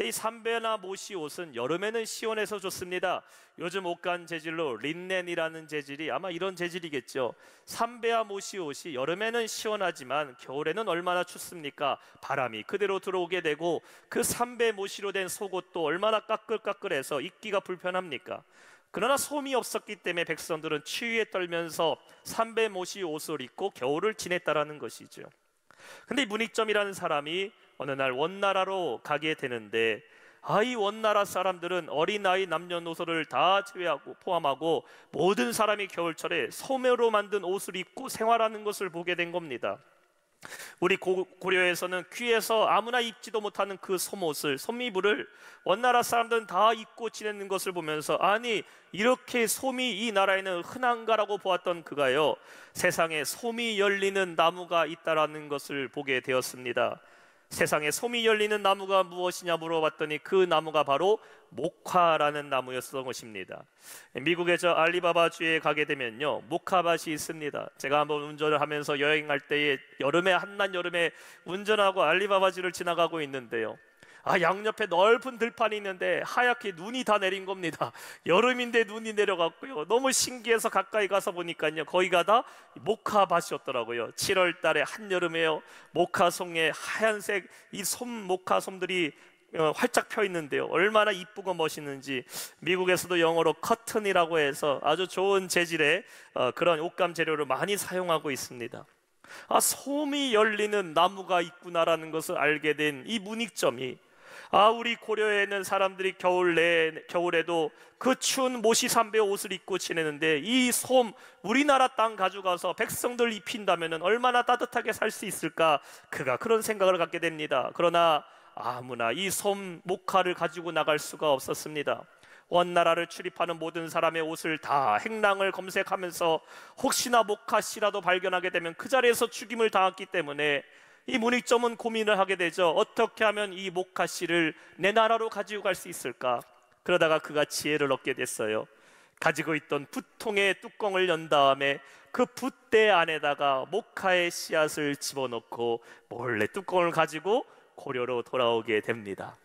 이 삼배나 모시 옷은 여름에는 시원해서 좋습니다. 요즘 옷간 재질로 린넨이라는 재질이 아마 이런 재질이겠죠. 삼배와 모시 옷이 여름에는 시원하지만 겨울에는 얼마나 춥습니까? 바람이 그대로 들어오게 되고, 그 삼배 모시로 된 속옷도 얼마나 까끌까끌해서 입기가 불편합니까? 그러나 솜이 없었기 때문에 백성들은 추위에 떨면서 삼배 모시 옷을 입고 겨울을 지냈다라는 것이죠. 근데 이 문익점이라는 사람이 어느 날 원나라로 가게 되는데, 이 원나라 사람들은 어린아이 남녀노소를 다 제외하고 포함하고 모든 사람이 겨울철에 소매로 만든 옷을 입고 생활하는 것을 보게 된 겁니다. 우리 고려에서는 귀에서 아무나 입지도 못하는 그 솜옷을, 솜이불을 원나라 사람들은 다 입고 지내는 것을 보면서, 아니 이렇게 솜이 이 나라에는 흔한가라고 보았던 그가요, 세상에 솜이 열리는 나무가 있다라는 것을 보게 되었습니다. 세상에 솜이 열리는 나무가 무엇이냐 물어봤더니 그 나무가 바로 모카라는 나무였던 것입니다. 미국의 알리바바주에 가게 되면요, 모카밭이 있습니다. 제가 한번 운전을 하면서 여행할 때에 한낮 여름에 운전하고 알리바바주를 지나가고 있는데요, 양옆에 넓은 들판이 있는데 하얗게 눈이 다 내린 겁니다. 여름인데 눈이 내려갔고요, 너무 신기해서 가까이 가서 보니까요, 거기가 다 모카밭이었더라고요. 7월 달에 한여름에요, 모카송에 하얀색 이 모카솜들이 활짝 펴 있는데요, 얼마나 이쁘고 멋있는지. 미국에서도 영어로 커튼이라고 해서 아주 좋은 재질의 그런 옷감 재료를 많이 사용하고 있습니다. 솜이 열리는 나무가 있구나라는 것을 알게 된 이 문익점이, 우리 고려에 있는 사람들이 겨울에도 그 추운 모시 삼배 옷을 입고 지내는데, 이 솜 우리나라 땅 가져가서 백성들 입힌다면 얼마나 따뜻하게 살 수 있을까, 그가 그런 생각을 갖게 됩니다. 그러나 아무나 이 솜 모카를 가지고 나갈 수가 없었습니다. 원나라를 출입하는 모든 사람의 옷을 다 행랑을 검색하면서 혹시나 모카씨라도 발견하게 되면 그 자리에서 죽임을 당했기 때문에 이 문익점은 고민을 하게 되죠. 어떻게 하면 이 모카씨를 내 나라로 가지고 갈 수 있을까? 그러다가 그가 지혜를 얻게 됐어요. 가지고 있던 붓통의 뚜껑을 연 다음에 그 붓대 안에다가 모카의 씨앗을 집어넣고 몰래 뚜껑을 가지고 고려로 돌아오게 됩니다.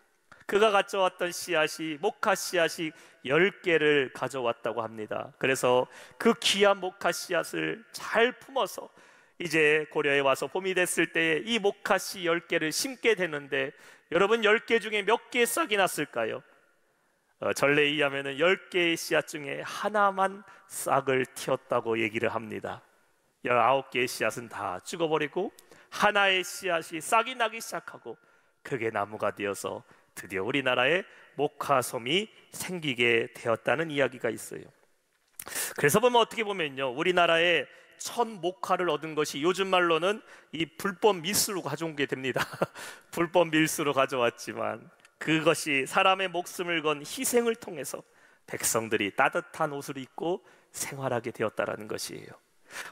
그가 가져왔던 씨앗이, 모카 씨앗이 10개를 가져왔다고 합니다. 그래서 그 귀한 모카 씨앗을 잘 품어서 이제 고려에 와서 봄이 됐을 때 이 모카 씨 10개를 심게 되는데, 여러분 10개 중에 몇 개의 싹이 났을까요? 전례에 의하면 10개의 씨앗 중에 하나만 싹을 틔웠다고 얘기를 합니다. 19개의 씨앗은 다 죽어버리고 하나의 씨앗이 싹이 나기 시작하고 그게 나무가 되어서 드디어 우리나라에 모카솜이 생기게 되었다는 이야기가 있어요. 그래서 어떻게 보면요, 우리나라에 첫 모카를 얻은 것이 요즘 말로는 이 불법 밀수로 가져온 게 됩니다. 불법 밀수로 가져왔지만 그것이 사람의 목숨을 건 희생을 통해서 백성들이 따뜻한 옷을 입고 생활하게 되었다라는 것이에요.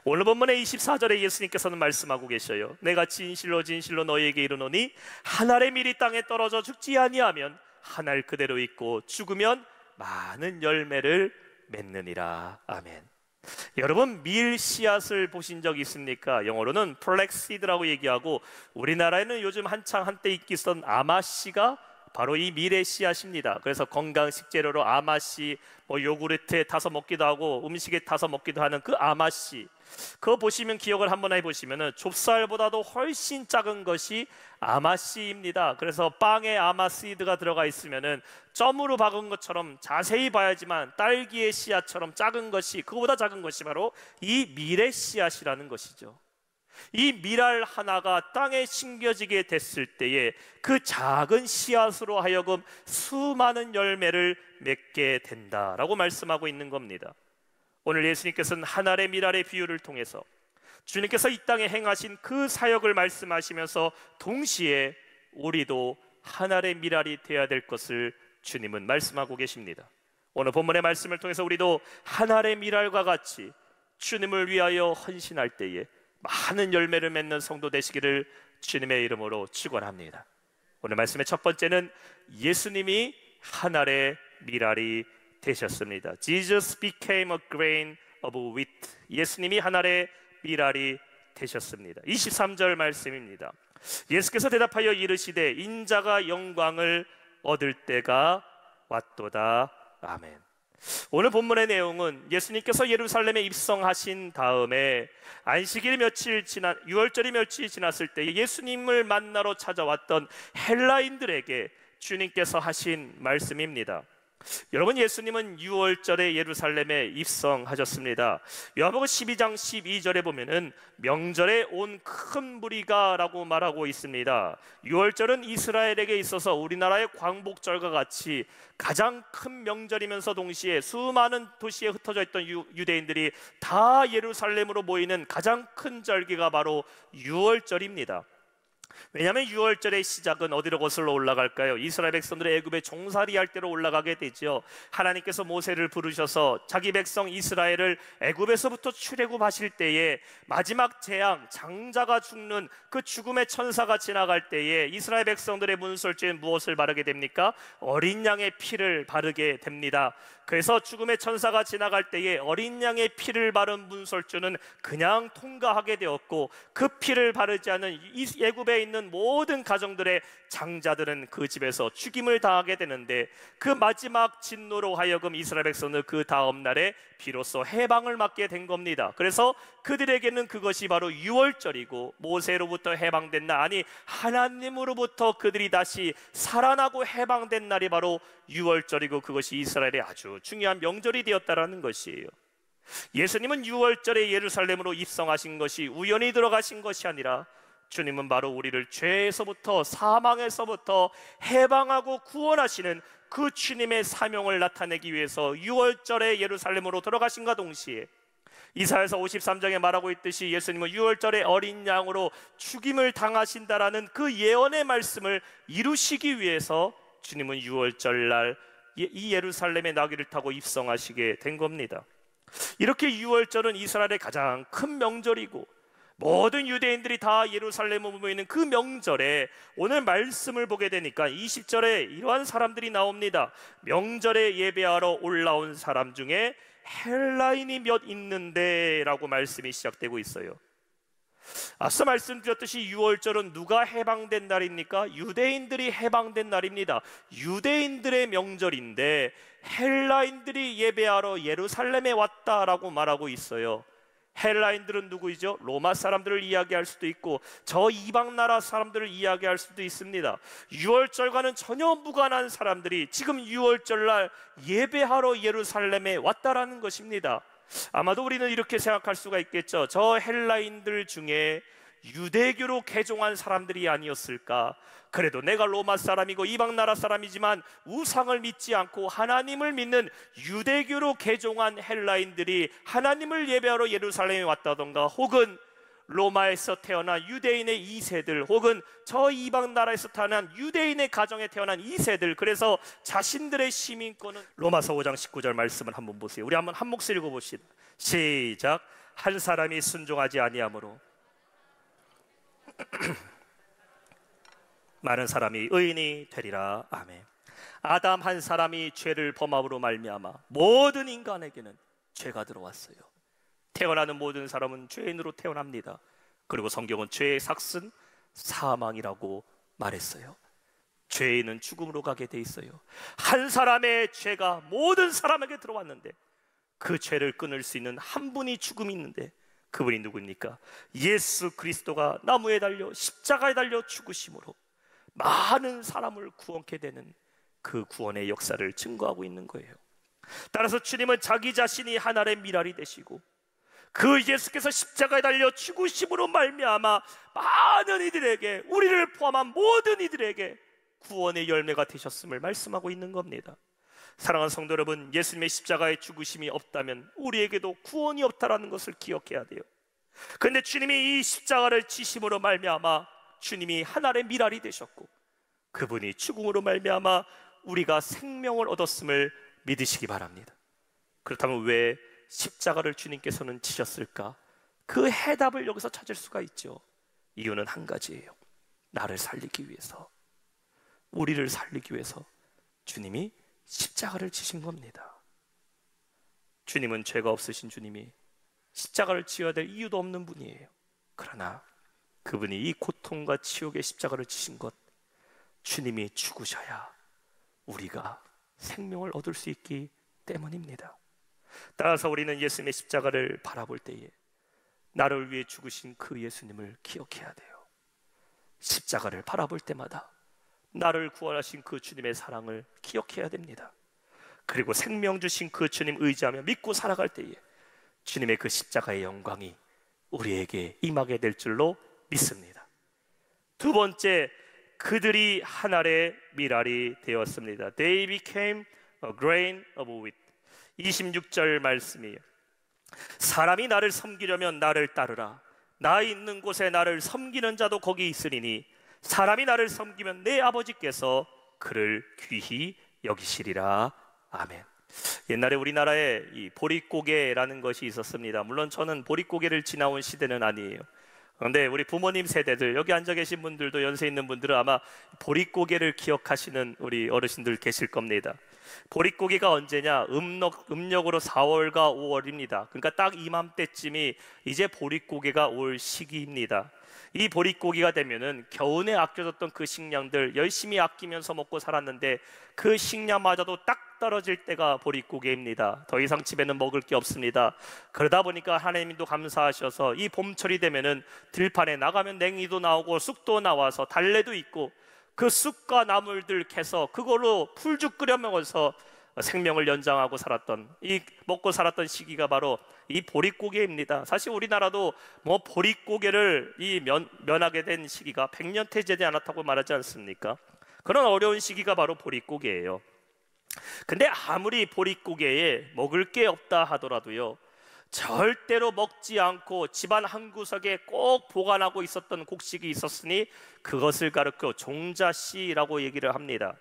오늘 본문의 24절에 예수님께서는 말씀하고 계셔요. 내가 진실로 진실로 너희에게 이르노니 한 알의 밀이 땅에 떨어져 죽지 아니하면 한 알 그대로 있고 죽으면 많은 열매를 맺느니라. 아멘. 여러분, 밀 씨앗을 보신 적 있습니까? 영어로는 플렉시드라고 얘기하고, 우리나라에는 요즘 한때 인기 있었던 아마씨가 바로 이 밀의 씨앗입니다. 그래서 건강식 재료로 아마씨, 요구르트에 타서 먹기도 하고 음식에 타서 먹기도 하는 그 아마씨, 그거 보시면 기억을 한번 해보시면 좁쌀보다도 훨씬 작은 것이 아마씨입니다. 그래서 빵에 아마씨드가 들어가 있으면 점으로 박은 것처럼 자세히 봐야지만 딸기의 씨앗처럼 작은 것이, 그거보다 작은 것이 바로 이 밀의 씨앗이라는 것이죠. 이 밀알 하나가 땅에 심겨지게 됐을 때에 그 작은 씨앗으로 하여금 수많은 열매를 맺게 된다라고 말씀하고 있는 겁니다. 오늘 예수님께서는 한 알의 밀알의 비유를 통해서 주님께서 이 땅에 행하신 그 사역을 말씀하시면서 동시에 우리도 한 알의 밀알이 되어야 될 것을 주님은 말씀하고 계십니다. 오늘 본문의 말씀을 통해서 우리도 한 알의 밀알과 같이 주님을 위하여 헌신할 때에 많은 열매를 맺는 성도 되시기를 주님의 이름으로 축원합니다. 오늘 말씀의 첫 번째는 예수님이 한 알의 밀알이 되셨습니다. Jesus became a grain of wheat. 예수님이 한 알의 밀알이 되셨습니다. 23절 말씀입니다. 예수께서 대답하여 이르시되 인자가 영광을 얻을 때가 왔도다. 아멘. 오늘 본문의 내용은 예수님께서 예루살렘에 입성하신 다음에 안식일이 며칠 지난 6월절이 며칠 지났을 때 예수님을 만나러 찾아왔던 헬라인들에게 주님께서 하신 말씀입니다. 여러분, 예수님은 6월절에 예루살렘에 입성하셨습니다. 요한복음 12장 12절에 보면은 명절에 온 큰 무리가 라고 말하고 있습니다. 6월절은 이스라엘에게 있어서 우리나라의 광복절과 같이 가장 큰 명절이면서 동시에 수많은 도시에 흩어져 있던 유대인들이 다 예루살렘으로 모이는 가장 큰 절기가 바로 6월절입니다. 왜냐하면 6월절의 시작은 어디로 거슬러 올라갈까요? 이스라엘 백성들의 애굽에 종살이할 때로 올라가게 되죠. 하나님께서 모세를 부르셔서 자기 백성 이스라엘을 애굽에서부터 출애굽하실 때에 마지막 재앙, 장자가 죽는 그 죽음의 천사가 지나갈 때에 이스라엘 백성들의 문설주에 무엇을 바르게 됩니까? 어린 양의 피를 바르게 됩니다. 그래서 죽음의 천사가 지나갈 때에 어린 양의 피를 바른 문설주는 그냥 통과하게 되었고, 그 피를 바르지 않은 애굽에 있는 모든 가정들의 장자들은 그 집에서 죽임을 당하게 되는데, 그 마지막 진노로 하여금 이스라엘 백성은 그 다음 날에 비로소 해방을 맞게 된 겁니다. 그래서 그들에게는 그것이 바로 6월절이고 모세로부터 해방된 날, 아니 하나님으로부터 그들이 다시 살아나고 해방된 날이 바로 6월절이고 그것이 이스라엘의 아주 중요한 명절이 되었다라는 것이에요. 예수님은 6월절에 예루살렘으로 입성하신 것이 우연히 들어가신 것이 아니라 주님은 바로 우리를 죄에서부터 사망에서부터 해방하고 구원하시는 그 주님의 사명을 나타내기 위해서 6월절에 예루살렘으로 들어가신과 동시에 이사야서 53장에 말하고 있듯이 예수님은 6월절에 어린 양으로 죽임을 당하신다라는 그 예언의 말씀을 이루시기 위해서 주님은 6월절 날 이 예루살렘의 나귀를 타고 입성하시게 된 겁니다. 이렇게 6월절은 이스라엘의 가장 큰 명절이고 모든 유대인들이 다 예루살렘에 모이는 그 명절에 오늘 말씀을 보게 되니까 20절에 이러한 사람들이 나옵니다. 명절에 예배하러 올라온 사람 중에 헬라인이 몇 있는데 라고 말씀이 시작되고 있어요. 앞서 말씀드렸듯이 6월절은 누가 해방된 날입니까? 유대인들이 해방된 날입니다. 유대인들의 명절인데 헬라인들이 예배하러 예루살렘에 왔다라고 말하고 있어요. 헬라인들은 누구이죠? 로마 사람들을 이야기할 수도 있고 저 이방 나라 사람들을 이야기할 수도 있습니다. 6월절과는 전혀 무관한 사람들이 지금 6월절날 예배하러 예루살렘에 왔다라는 것입니다. 아마도 우리는 이렇게 생각할 수가 있겠죠. 저 헬라인들 중에 유대교로 개종한 사람들이 아니었을까? 그래도 내가 로마 사람이고 이방 나라 사람이지만 우상을 믿지 않고 하나님을 믿는 유대교로 개종한 헬라인들이 하나님을 예배하러 예루살렘에 왔다던가, 혹은 로마에서 태어난 유대인의 2세들, 혹은 저 이방 나라에서 태어난 유대인의 가정에 태어난 2세들, 그래서 자신들의 시민권은 로마서 5장 19절 말씀을 한번 보세요. 우리 한번 한 목소리 읽어봅시다. 시작. 한 사람이 순종하지 아니하므로 많은 사람이 의인이 되리라. 아멘. 아담 한 사람이 죄를 범함으로 말미암아 모든 인간에게는 죄가 들어왔어요. 태어나는 모든 사람은 죄인으로 태어납니다. 그리고 성경은 죄의 삭은 사망이라고 말했어요. 죄인은 죽음으로 가게 돼 있어요. 한 사람의 죄가 모든 사람에게 들어왔는데 그 죄를 끊을 수 있는 한 분이 죽음이 있는데 그분이 누구입니까? 예수 그리스도가 나무에 달려 십자가에 달려 죽으심으로 많은 사람을 구원케 되는 그 구원의 역사를 증거하고 있는 거예요. 따라서 주님은 자기 자신이 하나님의 미랄이 되시고 그 예수께서 십자가에 달려 죽으심으로 말미암아 많은 이들에게, 우리를 포함한 모든 이들에게 구원의 열매가 되셨음을 말씀하고 있는 겁니다. 사랑하는 성도 여러분, 예수님의 십자가의 죽으심이 없다면 우리에게도 구원이 없다라는 것을 기억해야 돼요. 그런데 주님이 이 십자가를 지심으로 말미암아 주님이 하나님의 미랄이 되셨고 그분이 죽음으로 말미암아 우리가 생명을 얻었음을 믿으시기 바랍니다. 그렇다면 왜 십자가를 주님께서는 지셨을까? 그 해답을 여기서 찾을 수가 있죠. 이유는 한 가지예요. 나를 살리기 위해서, 우리를 살리기 위해서 주님이 십자가를 지신 겁니다. 주님은 죄가 없으신 주님이 십자가를 지어야 될 이유도 없는 분이에요. 그러나 그분이 이 고통과 치욕의 십자가를 지신 것, 주님이 죽으셔야 우리가 생명을 얻을 수 있기 때문입니다. 따라서 우리는 예수님의 십자가를 바라볼 때에 나를 위해 죽으신 그 예수님을 기억해야 돼요. 십자가를 바라볼 때마다 나를 구원하신 그 주님의 사랑을 기억해야 됩니다. 그리고 생명 주신 그 주님 의지하며 믿고 살아갈 때에 주님의 그 십자가의 영광이 우리에게 임하게 될 줄로 믿습니다. 두 번째, 그들이 한 알의 밀알이 되었습니다. They became a grain of wheat. 26절 말씀이에요. 사람이 나를 섬기려면 나를 따르라. 나 있는 곳에 나를 섬기는 자도 거기 있으리니 사람이 나를 섬기면 내 아버지께서 그를 귀히 여기시리라. 아멘. 옛날에 우리나라에 이 보릿고개라는 것이 있었습니다. 물론 저는 보릿고개를 지나온 시대는 아니에요. 그런데 우리 부모님 세대들, 여기 앉아 계신 분들도 연세 있는 분들은 아마 보릿고개를 기억하시는 우리 어르신들 계실 겁니다. 보릿고개가 언제냐? 음력으로 4월과 5월입니다. 그러니까 딱 이맘때쯤이 이제 보릿고개가 올 시기입니다. 이 보릿고개가 되면은 겨우내 아껴뒀던 그 식량들 열심히 아끼면서 먹고 살았는데 그 식량마저도 딱 떨어질 때가 보릿고개입니다. 더 이상 집에는 먹을 게 없습니다. 그러다 보니까 하나님도 감사하셔서 이 봄철이 되면은 들판에 나가면 냉이도 나오고 쑥도 나와서 달래도 있고 그 쑥과 나물들 캐서 그걸로 풀죽 끓여 먹어서 생명을 연장하고 살았던, 이 먹고 살았던 시기가 바로 이 보릿고개입니다. 사실 우리나라도 뭐 보릿고개를 면하게 된 시기가 100년째 되지 않았다고 말하지 않습니까? 그런 어려운 시기가 바로 보릿고개예요. 근데 아무리 보릿고개에 먹을 게 없다 하더라도요, 절대로 먹지 않고 집안 한 구석에 꼭 보관하고 있었던 곡식이 있었으니 그것을 가르쳐 종자씨라고 얘기를 합니다.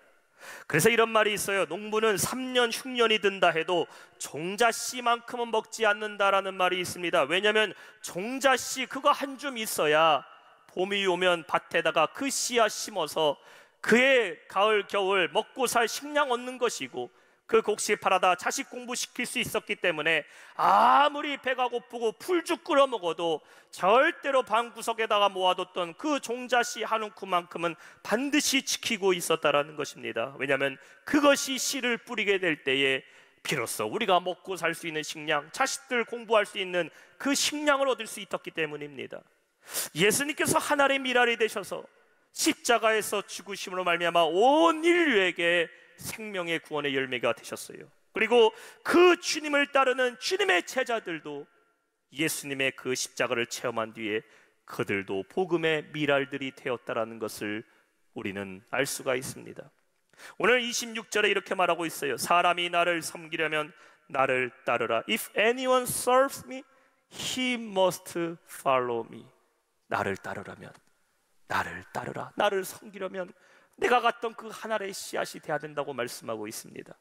그래서 이런 말이 있어요. 농부는 3년 흉년이 든다 해도 종자씨만큼은 먹지 않는다라는 말이 있습니다. 왜냐하면 종자씨 그거 한 줌 있어야 봄이 오면 밭에다가 그 씨앗 심어서 그해 가을 겨울 먹고 살 식량 얻는 것이고, 그 곡식 팔아다 자식 공부시킬 수 있었기 때문에 아무리 배가 고프고 풀죽 끓여 먹어도 절대로 방구석에다가 모아뒀던 그 종자씨 한 움큼만큼은 반드시 지키고 있었다라는 것입니다. 왜냐하면 그것이 씨를 뿌리게 될 때에 비로소 우리가 먹고 살 수 있는 식량, 자식들 공부할 수 있는 그 식량을 얻을 수 있었기 때문입니다. 예수님께서 하나의 밀알이 되셔서 십자가에서 죽으심으로 말미암아 온 인류에게 생명의 구원의 열매가 되셨어요. 그리고 그 주님을 따르는 주님의 제자들도 예수님의 그 십자가를 체험한 뒤에 그들도 복음의 밀알들이 되었다라는 것을 우리는 알 수가 있습니다. 오늘 26절에 이렇게 말하고 있어요. 사람이 나를 섬기려면 나를 따르라. If anyone serves me, he must follow me. 나를 따르라면, 나를 따르라. 나를 섬기려면 내가 갔던 그 한 알의 씨앗이 돼야 된다고 말씀하고 있습니다.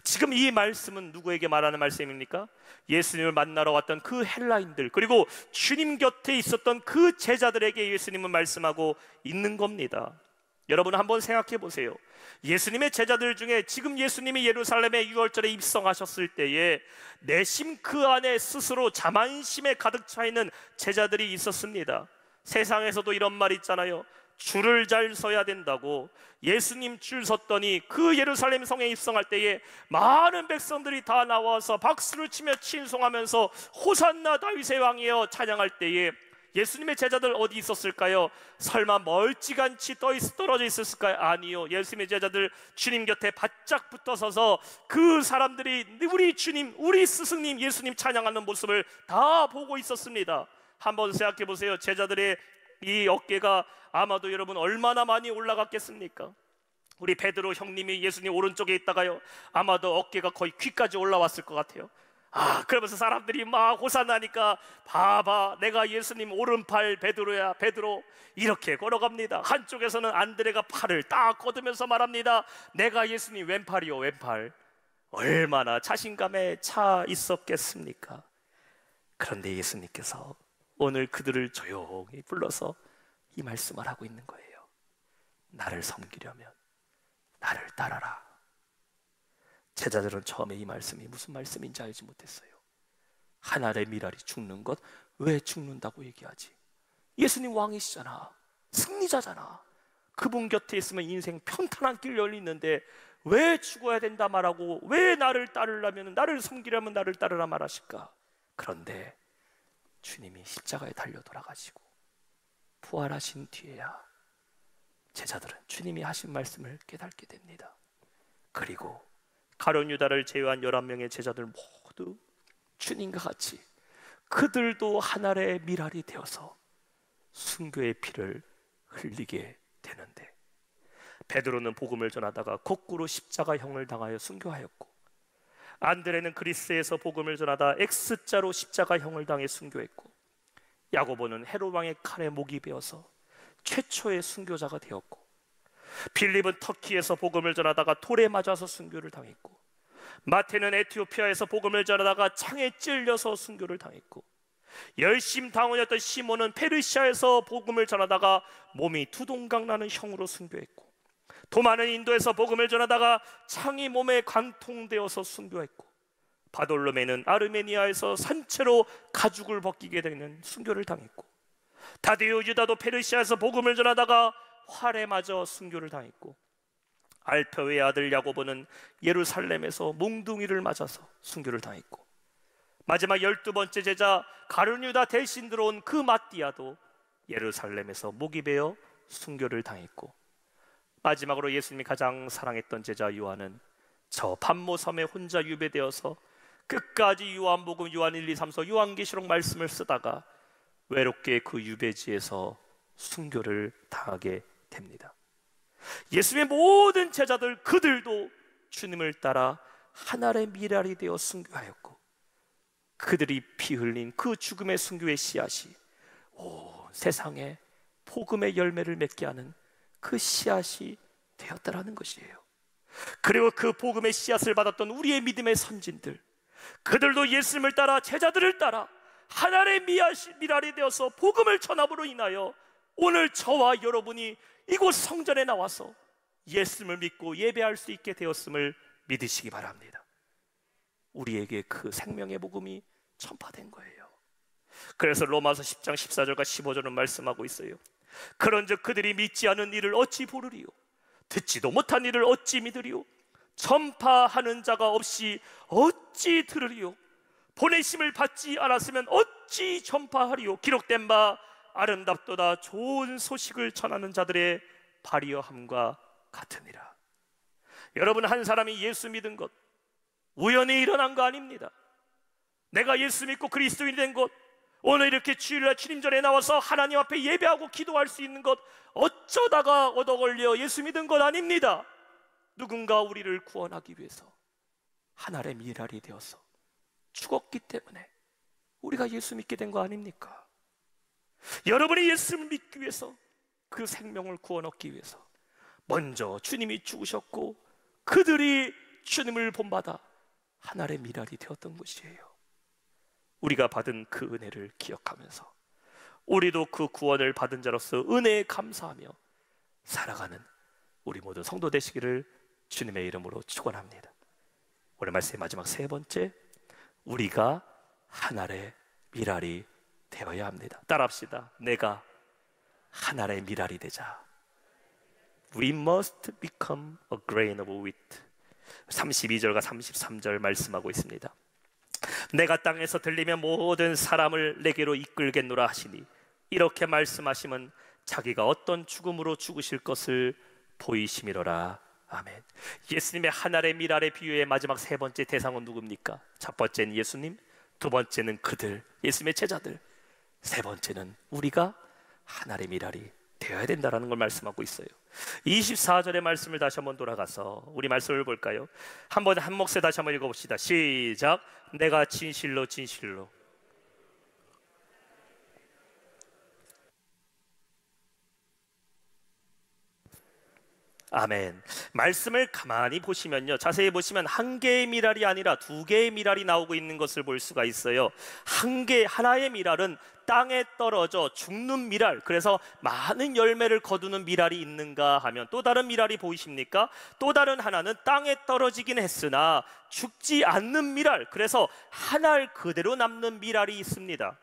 지금 이 말씀은 누구에게 말하는 말씀입니까? 예수님을 만나러 왔던 그 헬라인들, 그리고 주님 곁에 있었던 그 제자들에게 예수님은 말씀하고 있는 겁니다. 여러분 한번 생각해 보세요. 예수님의 제자들 중에 지금 예수님이 예루살렘에 6월절에 입성하셨을 때에 내심 그 안에 스스로 자만심에 가득 차 있는 제자들이 있었습니다. 세상에서도 이런 말 있잖아요. 줄을 잘 서야 된다고. 예수님 줄 섰더니 그 예루살렘 성에 입성할 때에 많은 백성들이 다 나와서 박수를 치며 친송하면서 호산나 다윗의 왕이여 찬양할 때에 예수님의 제자들 어디 있었을까요? 설마 멀찌감치 떨어져 있었을까요? 아니요. 예수님의 제자들 주님 곁에 바짝 붙어서서 그 사람들이 우리 주님, 우리 스승님 예수님 찬양하는 모습을 다 보고 있었습니다. 한번 생각해 보세요. 제자들의 이 어깨가 아마도 여러분 얼마나 많이 올라갔겠습니까? 우리 베드로 형님이 예수님 오른쪽에 있다가요, 아마도 어깨가 거의 귀까지 올라왔을 것 같아요. 그러면서 사람들이 막 호산나니까 봐봐 내가 예수님 오른팔 베드로야 베드로, 이렇게 걸어갑니다. 한쪽에서는 안드레가 팔을 딱 걷으면서 말합니다. 내가 예수님 왼팔이요 왼팔. 얼마나 자신감에 차 있었겠습니까? 그런데 예수님께서 오늘 그들을 조용히 불러서 이 말씀을 하고 있는 거예요. 나를 섬기려면 나를 따라라. 제자들은 처음에 이 말씀이 무슨 말씀인지 알지 못했어요. 한 알의 밀알이 죽는 것, 왜 죽는다고 얘기하지? 예수님 왕이시잖아, 승리자잖아. 그분 곁에 있으면 인생 편탄한 길 열리는데 왜 죽어야 된다 말하고 왜 나를 따르려면, 나를 섬기려면 나를 따르라 말하실까? 그런데 주님이 십자가에 달려 돌아가시고 부활하신 뒤에야 제자들은 주님이 하신 말씀을 깨닫게 됩니다. 그리고 가룟 유다를 제외한 11명의 제자들 모두 주님과 같이 그들도 하늘의 미랄이 되어서 순교의 피를 흘리게 되는데, 베드로는 복음을 전하다가 거꾸로 십자가형을 당하여 순교하였고, 안드레는 그리스에서 복음을 전하다 X자로 십자가형을 당해 순교했고, 야고보는 헤롯 왕의 칼에 목이 베어서 최초의 순교자가 되었고, 빌립은 터키에서 복음을 전하다가 돌에 맞아서 순교를 당했고, 마태는 에티오피아에서 복음을 전하다가 창에 찔려서 순교를 당했고, 열심당원이었던 시몬은 페르시아에서 복음을 전하다가 몸이 두동강 나는 형으로 순교했고, 도마는 인도에서 복음을 전하다가 창이 몸에 관통되어서 순교했고, 바돌로메는 아르메니아에서 산채로 가죽을 벗기게 되는 순교를 당했고, 다데오 유다도 페르시아에서 복음을 전하다가 활에 맞아 순교를 당했고, 알페오의 아들 야고보는 예루살렘에서 몽둥이를 맞아서 순교를 당했고, 마지막 12번째 제자 가룟 유다 대신 들어온 그 마띠아도 예루살렘에서 목이 베어 순교를 당했고, 마지막으로 예수님이 가장 사랑했던 제자 요한은 저 pat모섬에 혼자 유배되어서 끝까지 요한복음, 요한 1, 2, 3서 요한계시록 말씀을 쓰다가 외롭게 그 유배지에서 순교를 당하게 됩니다. 예수님의 모든 제자들, 그들도 주님을 따라 하늘의 미랄이 되어 순교하였고, 그들이 피 흘린 그 죽음의 순교의 씨앗이 온 세상에 복음의 열매를 맺게 하는 그 씨앗이 되었다라는 것이에요. 그리고 그 복음의 씨앗을 받았던 우리의 믿음의 선진들, 그들도 예수님을 따라, 제자들을 따라 하늘의 미랄이 되어서 복음을 전함으로 인하여 오늘 저와 여러분이 이곳 성전에 나와서 예수님을 믿고 예배할 수 있게 되었음을 믿으시기 바랍니다. 우리에게 그 생명의 복음이 전파된 거예요. 그래서 로마서 10장 14절과 15절은 말씀하고 있어요. 그런즉 그들이 믿지 않은 일을 어찌 부르리요? 듣지도 못한 일을 어찌 믿으리요? 전파하는 자가 없이 어찌 들으리요? 보내심을 받지 않았으면 어찌 전파하리요? 기록된 바 아름답도다 좋은 소식을 전하는 자들의 발이여함과 같으니라. 여러분, 한 사람이 예수 믿은 것 우연히 일어난 거 아닙니다. 내가 예수 믿고 그리스도인이 된 것, 오늘 이렇게 주일날 주님전에 나와서 하나님 앞에 예배하고 기도할 수 있는 것 어쩌다가 얻어 걸려 예수 믿은 것 아닙니다. 누군가 우리를 구원하기 위해서 하늘의 미랄이 되어서 죽었기 때문에 우리가 예수 믿게 된 거 아닙니까? 여러분이 예수를 믿기 위해서, 그 생명을 구원 얻기 위해서 먼저 주님이 죽으셨고 그들이 주님을 본받아 하늘의 미랄이 되었던 것이에요. 우리가 받은 그 은혜를 기억하면서 우리도 그 구원을 받은 자로서 은혜에 감사하며 살아가는 우리 모두 성도 되시기를 주님의 이름으로 축원합니다. 오늘 말씀의 마지막 세 번째, 우리가 하늘의 미랄이 되어야 합니다. 따라합시다. 내가 하늘의 미랄이 되자. We must become a grain of wheat. 32절과 33절 말씀하고 있습니다. 내가 땅에서 들리면 모든 사람을 내게로 이끌겠노라 하시니, 이렇게 말씀하시면 자기가 어떤 죽음으로 죽으실 것을 보이심이로라. 아멘. 예수님의 하늘의 미랄의 비유의 마지막 세 번째 대상은 누굽니까? 첫 번째는 예수님, 두 번째는 그들, 예수님의 제자들, 세 번째는 우리가 하늘의 미랄이 되어야 된다라는 걸 말씀하고 있어요. 24절의 말씀을 다시 한번 돌아가서 우리 말씀을 볼까요? 한번 한 목소리 다시 한번 읽어봅시다. 시작. 내가 진실로 진실로. 아멘. 말씀을 가만히 보시면요, 자세히 보시면 한 개의 미랄이 아니라 두 개의 미랄이 나오고 있는 것을 볼 수가 있어요. 하나의 미랄은 땅에 떨어져 죽는 미랄, 그래서 많은 열매를 거두는 미랄이 있는가 하면 또 다른 미랄이 보이십니까? 또 다른 하나는 땅에 떨어지긴 했으나 죽지 않는 미랄, 그래서 한 알 그대로 남는 미랄이 있습니다.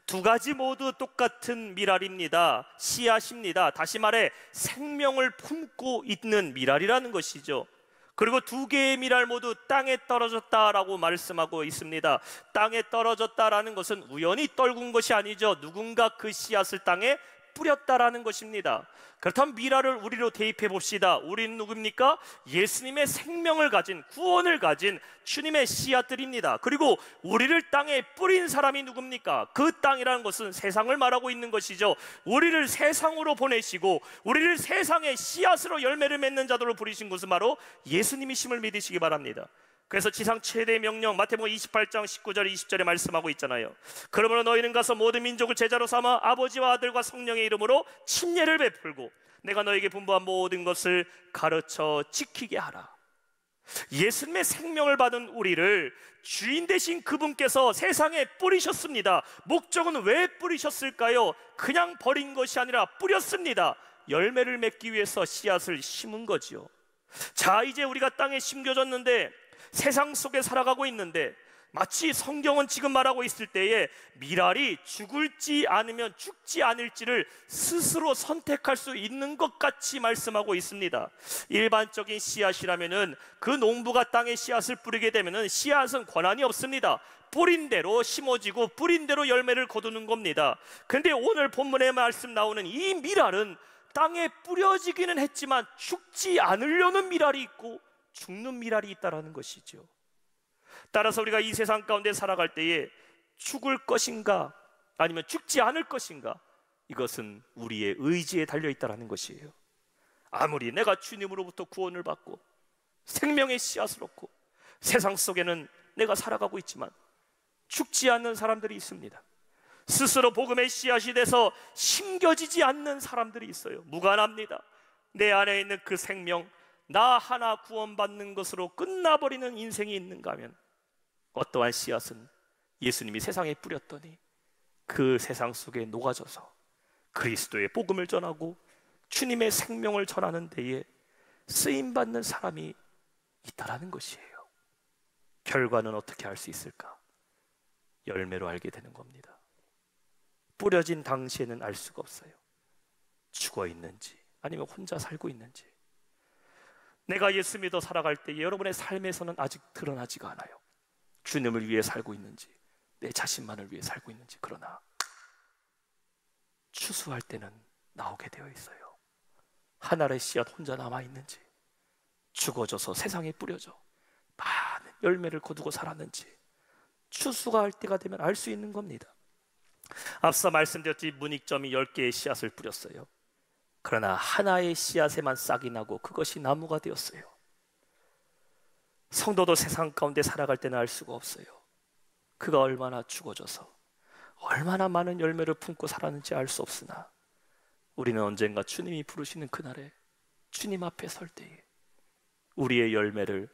두 가지 모두 똑같은 미랄입니다. 씨앗입니다. 다시 말해 생명을 품고 있는 미랄이라는 것이죠. 그리고 두 개의 미랄 모두 땅에 떨어졌다라고 말씀하고 있습니다. 땅에 떨어졌다라는 것은 우연히 떨군 것이 아니죠. 누군가 그 씨앗을 땅에 뿌렸다라는 것입니다. 그렇다면 미랄을 우리로 대입해 봅시다. 우리는 누굽니까? 예수님의 생명을 가진, 구원을 가진 주님의 씨앗들입니다. 그리고 우리를 땅에 뿌린 사람이 누굽니까? 그 땅이라는 것은 세상을 말하고 있는 것이죠. 우리를 세상으로 보내시고 우리를 세상의 씨앗으로 열매를 맺는 자들로 부르신 것은 바로 예수님이심을 믿으시기 바랍니다. 그래서 지상 최대의 명령 마태복음 28장 19절 20절에 말씀하고 있잖아요. 그러므로 너희는 가서 모든 민족을 제자로 삼아 아버지와 아들과 성령의 이름으로 침례를 베풀고 내가 너에게 분부한 모든 것을 가르쳐 지키게 하라. 예수님의 생명을 받은 우리를 주인 되신 그분께서 세상에 뿌리셨습니다. 목적은 왜 뿌리셨을까요? 그냥 버린 것이 아니라 뿌렸습니다. 열매를 맺기 위해서 씨앗을 심은 거지요. 자, 이제 우리가 땅에 심겨졌는데 세상 속에 살아가고 있는데 마치 성경은 지금 말하고 있을 때에 미랄이 죽을지 아니면 죽지 않을지를 스스로 선택할 수 있는 것 같이 말씀하고 있습니다. 일반적인 씨앗이라면은 그 농부가 땅에 씨앗을 뿌리게 되면은 씨앗은 권한이 없습니다. 뿌린 대로 심어지고 뿌린 대로 열매를 거두는 겁니다. 근데 오늘 본문에 말씀 나오는 이 미랄은 땅에 뿌려지기는 했지만 죽지 않으려는 미랄이 있고 죽는 미랄이 있다라는 것이죠. 따라서 우리가 이 세상 가운데 살아갈 때에 죽을 것인가 아니면 죽지 않을 것인가, 이것은 우리의 의지에 달려있다라는 것이에요. 아무리 내가 주님으로부터 구원을 받고 생명의 씨앗을 얻고 세상 속에는 내가 살아가고 있지만 죽지 않는 사람들이 있습니다. 스스로 복음의 씨앗이 돼서 심겨지지 않는 사람들이 있어요. 무관합니다. 내 안에 있는 그 생명, 나 하나 구원받는 것으로 끝나버리는 인생이 있는가 하면 어떠한 씨앗은 예수님이 세상에 뿌렸더니 그 세상 속에 녹아져서 그리스도의 복음을 전하고 주님의 생명을 전하는 데에 쓰임받는 사람이 있다라는 것이에요. 결과는 어떻게 알 수 있을까? 열매로 알게 되는 겁니다. 뿌려진 당시에는 알 수가 없어요. 죽어 있는지 아니면 혼자 살고 있는지. 내가 예수 믿어 살아갈 때 여러분의 삶에서는 아직 드러나지가 않아요. 주님을 위해 살고 있는지 내 자신만을 위해 살고 있는지. 그러나 추수할 때는 나오게 되어 있어요. 하나의 씨앗 혼자 남아있는지 죽어져서 세상에 뿌려져 많은 열매를 거두고 살았는지 추수가 할 때가 되면 알 수 있는 겁니다. 앞서 말씀드렸듯이 문익점이 10개의 씨앗을 뿌렸어요. 그러나 하나의 씨앗에만 싹이 나고 그것이 나무가 되었어요. 성도도 세상 가운데 살아갈 때는 알 수가 없어요. 그가 얼마나 죽어져서 얼마나 많은 열매를 품고 살았는지 알 수 없으나 우리는 언젠가 주님이 부르시는 그날에 주님 앞에 설 때에 우리의 열매를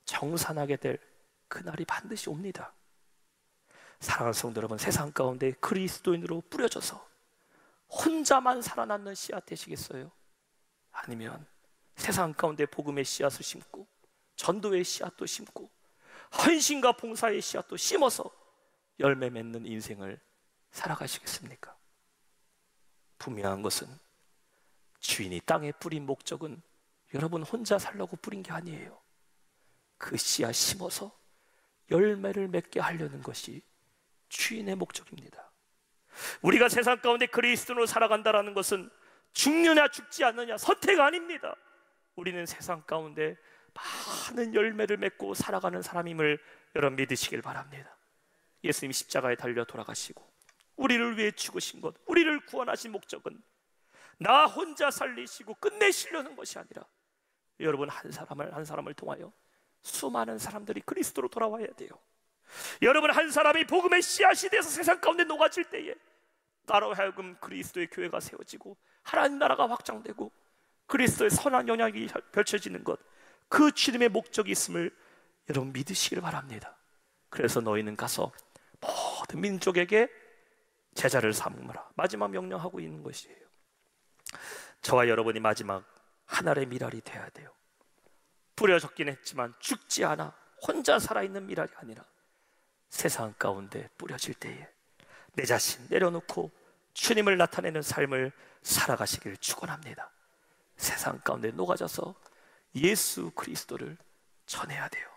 정산하게 될 그날이 반드시 옵니다. 사랑하는 성도 여러분, 세상 가운데 그리스도인으로 뿌려져서 혼자만 살아남는 씨앗 되시겠어요? 아니면 세상 가운데 복음의 씨앗을 심고 전도의 씨앗도 심고 헌신과 봉사의 씨앗도 심어서 열매 맺는 인생을 살아가시겠습니까? 분명한 것은 주인이 땅에 뿌린 목적은 여러분 혼자 살려고 뿌린 게 아니에요. 그 씨앗 심어서 열매를 맺게 하려는 것이 주인의 목적입니다. 우리가 세상 가운데 그리스도로 살아간다는 것은 죽느냐 죽지 않느냐 선택 아닙니다. 우리는 세상 가운데 많은 열매를 맺고 살아가는 사람임을 여러분 믿으시길 바랍니다. 예수님 십자가에 달려 돌아가시고 우리를 위해 죽으신 것, 우리를 구원하신 목적은 나 혼자 살리시고 끝내시려는 것이 아니라 여러분 한 사람을 통하여 수많은 사람들이 그리스도로 돌아와야 돼요. 여러분 한 사람이 복음의 씨앗이 돼서 세상 가운데 녹아질 때에 나로 하여금 그리스도의 교회가 세워지고 하나님 나라가 확장되고 그리스도의 선한 영향이 펼쳐지는 것, 그 주님의 목적이 있음을 여러분 믿으시길 바랍니다. 그래서 너희는 가서 모든 민족에게 제자를 삼으라 마지막 명령하고 있는 것이에요. 저와 여러분이 마지막 하나의 미랄이 되어야 돼요. 뿌려졌긴 했지만 죽지 않아 혼자 살아있는 미랄이 아니라 세상 가운데 뿌려질 때에 내 자신 내려놓고 주님을 나타내는 삶을 살아가시길 축원합니다. 세상 가운데 녹아져서 예수 그리스도를 전해야 돼요.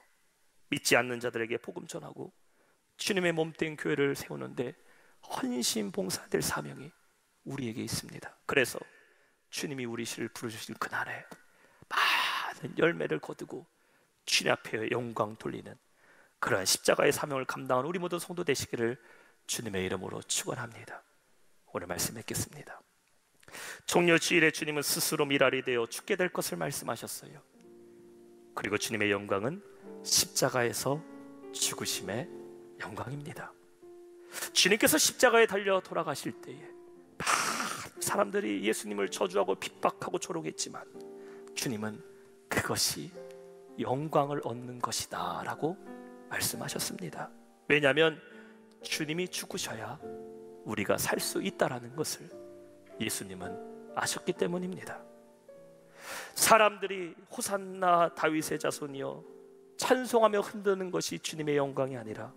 믿지 않는 자들에게 복음 전하고 주님의 몸된 교회를 세우는데 헌신 봉사될 사명이 우리에게 있습니다. 그래서 주님이 우리 시를 부르주신 그날에 많은 열매를 거두고 주님 앞에 영광 돌리는 그러한 십자가의 사명을 감당하는 우리 모든 성도 되시기를 주님의 이름으로 축원합니다. 오늘 말씀 맺겠습니다. 종려주일에 주님은 스스로 미랄이 되어 죽게 될 것을 말씀하셨어요. 그리고 주님의 영광은 십자가에서 죽으심의 영광입니다. 주님께서 십자가에 달려 돌아가실 때에 많은 사람들이 예수님을 저주하고 핍박하고 조롱했지만 주님은 그것이 영광을 얻는 것이다 라고 말씀하셨습니다. 왜냐하면 주님이 죽으셔야 우리가 살 수 있다라는 것을 예수님은 아셨기 때문입니다. 사람들이 호산나 다윗의 자손이여 찬송하며 흔드는 것이 주님의 영광이 아니라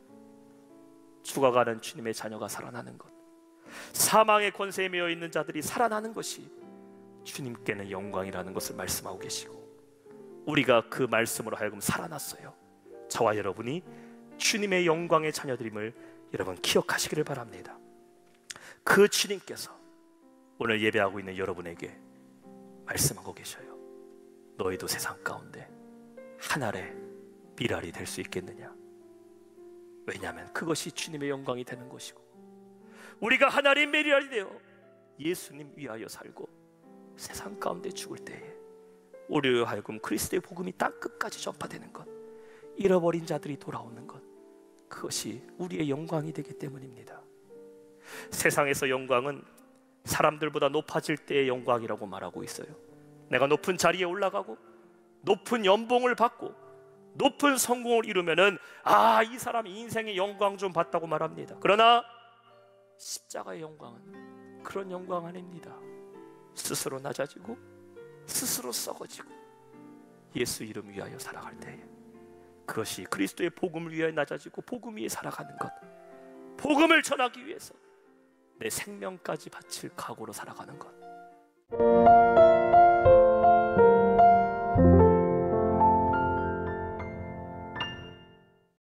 죽어가는 주님의 자녀가 살아나는 것, 사망의 권세에 매여 있는 자들이 살아나는 것이 주님께는 영광이라는 것을 말씀하고 계시고, 우리가 그 말씀으로 하여금 살아났어요. 저와 여러분이 주님의 영광의 자녀들임을 여러분 기억하시기를 바랍니다. 그 주님께서 오늘 예배하고 있는 여러분에게 말씀하고 계셔요. 너희도 세상 가운데 하늘의 미랄이 될 수 있겠느냐? 왜냐하면 그것이 주님의 영광이 되는 것이고, 우리가 하늘의 미랄이 되어 예수님 위하여 살고 세상 가운데 죽을 때에 우리로 하여금 그리스도의 복음이 땅 끝까지 전파되는 것, 잃어버린 자들이 돌아오는 것, 그것이 우리의 영광이 되기 때문입니다. 세상에서 영광은 사람들보다 높아질 때의 영광이라고 말하고 있어요. 내가 높은 자리에 올라가고 높은 연봉을 받고 높은 성공을 이루면은 이 사람이 인생의 영광 좀 받다고 말합니다. 그러나 십자가의 영광은 그런 영광 아닙니다. 스스로 낮아지고 스스로 썩어지고 예수 이름 위하여 살아갈 때에 그것이 그리스도의 복음을 위하여 낮아지고 복음 위에 살아가는 것, 복음을 전하기 위해서 내 생명까지 바칠 각오로 살아가는 것.